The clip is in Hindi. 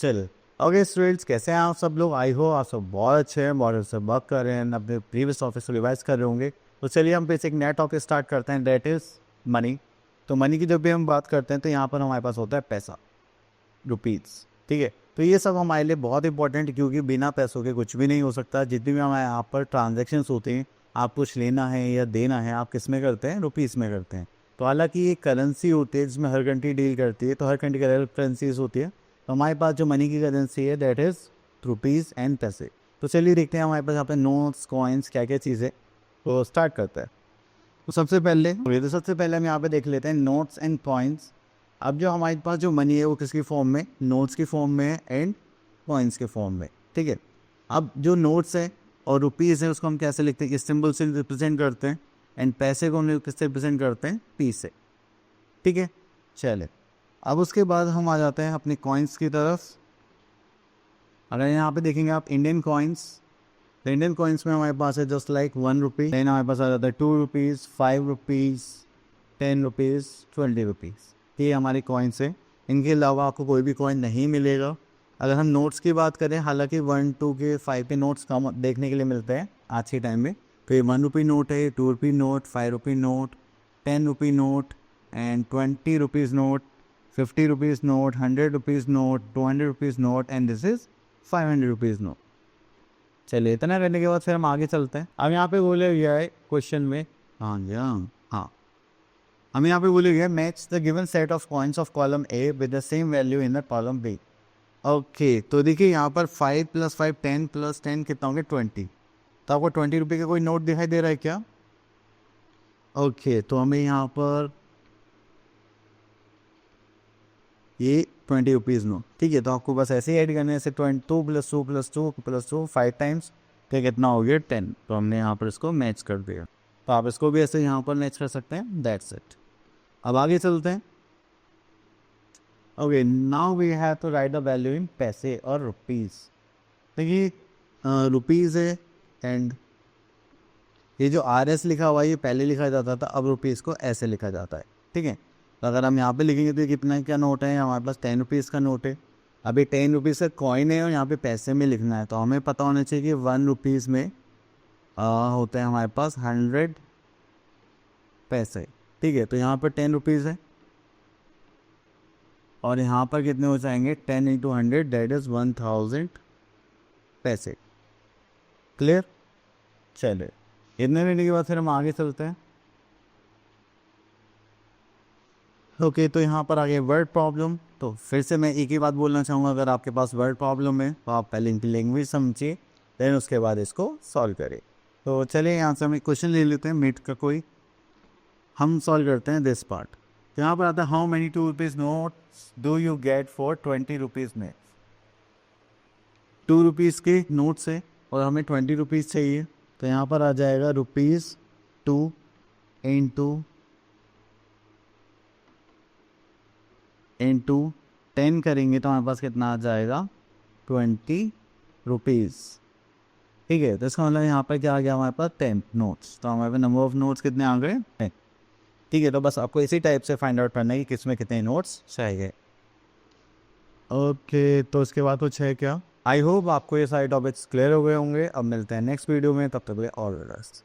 चल ओके स्टूडेंट्स, कैसे हैं आप सब लोग? आई हो आप सब बहुत अच्छे हैं, बहुत अच्छे वर्क कर रहे हैं, अपने प्रीवियस टॉपिक को रिवाइज कर रहे होंगे। तो चलिए हम फिर से एक नया टॉपिक स्टार्ट करते हैं, दैट इज़ मनी। तो मनी की जब भी हम बात करते हैं तो यहाँ पर हमारे पास होता है पैसा, रुपीज़। ठीक है, तो ये सब हमारे लिए बहुत इंपॉर्टेंट, क्योंकि बिना पैसों के कुछ भी नहीं हो सकता। जितनी भी हमारे यहाँ पर ट्रांजेक्शन्स होते हैं, आप कुछ लेना है या देना है, आप किस में करते हैं? रुपीज़ में करते हैं। तो हालांकि ये करेंसी होती है जिसमें हर कंट्री डील करती है, तो हर कंट्री की अलग करेंसीज होती है। तो हमारे पास जो मनी की करेंसी है दैट इज़ रुपीज़ एंड पैसे। तो चलिए देखते हैं हमारे पास यहाँ पे नोट्स, कॉइन्स, क्या क्या चीज़ें। तो स्टार्ट करते हैं। तो सबसे पहले हम यहाँ पे देख लेते हैं नोट्स एंड कॉइन्स। अब जो हमारे पास जो मनी है वो किसकी फॉर्म में? नोट्स की फॉर्म में है एंड कॉइन्स के फॉर्म में। ठीक है, अब जो नोट्स है और रुपीज़ है उसको हम कैसे लिखते हैं? इस सिंबल से रिप्रेजेंट करते हैं। एंड पैसे को हम किससे रिप्रेजेंट करते हैं? पी से। ठीक है, चले अब उसके बाद हम आ जाते हैं अपने कॉइन्स की तरफ। अगर यहाँ पे देखेंगे आप इंडियन कॉइन्स, तो इंडियन कॉइन्स में हमारे पास है जस्ट लाइक 1 रुपी, देन हमारे पास आ जाता है 2 रुपीज़, 5 रुपीज़, 10 रुपीज़, 20 रुपीज़। ये हमारी कॉइन्स है। इनके अलावा आपको कोई भी कॉइन नहीं मिलेगा। अगर हम नोट्स की बात करें, हालांकि 1, 2 के 5 के नोट्स कम देखने के लिए मिलते हैं आज के टाइम में। तो ये 1 रुपी नोट है, 2 rupee note, 5 rupee note, 10 rupee note and 20 rupees note, 50 rupees note, 100 rupees note, 200 rupees note and this is 500 rupees note. चलिए इतना करने के बाद फिर हम आगे चलते हैं। अब यहाँ पे बोले गया है क्वेश्चन में, हाँ हमें यहाँ पे बोले गया match the given set of coins of column A with the same value in the column B. Okay, तो देखिए यहाँ पर 5 + 5 10 + 10 कितना हो गया? 20। तो आपको 20 रुपये का कोई नोट दिखाई दे रहा है क्या? ओके, तो हमें यहाँ पर ये 20 रुपीज़ नोट। ठीक है, तो आपको बस ऐसे ही ऐड करने हैं, 2 + 2 + 2 + 2 5 टाइम्स, तो कितना हो गया? 10। तो हमने यहाँ पर इसको मैच कर दिया। तो आप इसको भी ऐसे यहाँ पर मैच कर सकते हैं, दैट्स इट। अब आगे चलते हैं। Okay, now we have to write the value in पैसे और रुपीज़। देखिए रुपीज़ है एंड ये जो RS लिखा हुआ है ये पहले लिखा जाता था, अब रुपीज़ को ऐसे लिखा जाता है। ठीक है, तो अगर हम यहाँ पे लिखेंगे तो कितना क्या नोट है? हमारे पास 10 रुपीज़ का नोट है। अभी 10 रुपीज़ का कॉइन है और यहाँ पे पैसे में लिखना है, तो हमें पता होना चाहिए कि 1 रुपीज़ में होते हैं हमारे पास 100 पैसे। ठीक है, तो यहाँ पर 10 रुपीज़ है और यहाँ पर कितने हो जाएंगे? 10 × 100 दैट इज़ 1000 पैसे। क्लियर? चलिए इतने लेने के बाद फिर हम आगे चलते हैं। ओके, तो यहाँ पर आगे वर्ड प्रॉब्लम। तो फिर से मैं एक ही बात बोलना चाहूँगा, अगर आपके पास वर्ड प्रॉब्लम है तो आप पहले इनकी लैंग्वेज समझिए, देन उसके बाद इसको सॉल्व करें। तो चलिए यहाँ से हम एक क्वेश्चन ले लेते हैं मिट का कोई, हम सॉल्व करते हैं दिस पार्ट। तो यहाँ पर आता है how many 2 rupees notes do you get for 20 rupees में। 2 रुपीज़ के नोट्स है और हमें 20 रुपीज़ चाहिए, तो यहाँ पर आ जाएगा ₹2 इंटू 10 करेंगे तो हमारे पास कितना आ जाएगा? 20 रुपीज़। ठीक है, तो इसका मतलब यहाँ पर क्या आ गया? हमारे पास 10 नोट्स। तो हमारे पास नंबर ऑफ नोट्स कितने आ गए? 10। ठीक है, तो बस आपको इसी टाइप से फाइंड आउट करना है कि किस में कितने नोट्स चाहिए। ओके, तो इसके बाद कुछ है क्या? आई होप आपको ये सारे टॉपिक्स क्लियर हो गए होंगे। अब मिलते हैं नेक्स्ट वीडियो में, तब तक के लिए ऑल द बेस्ट।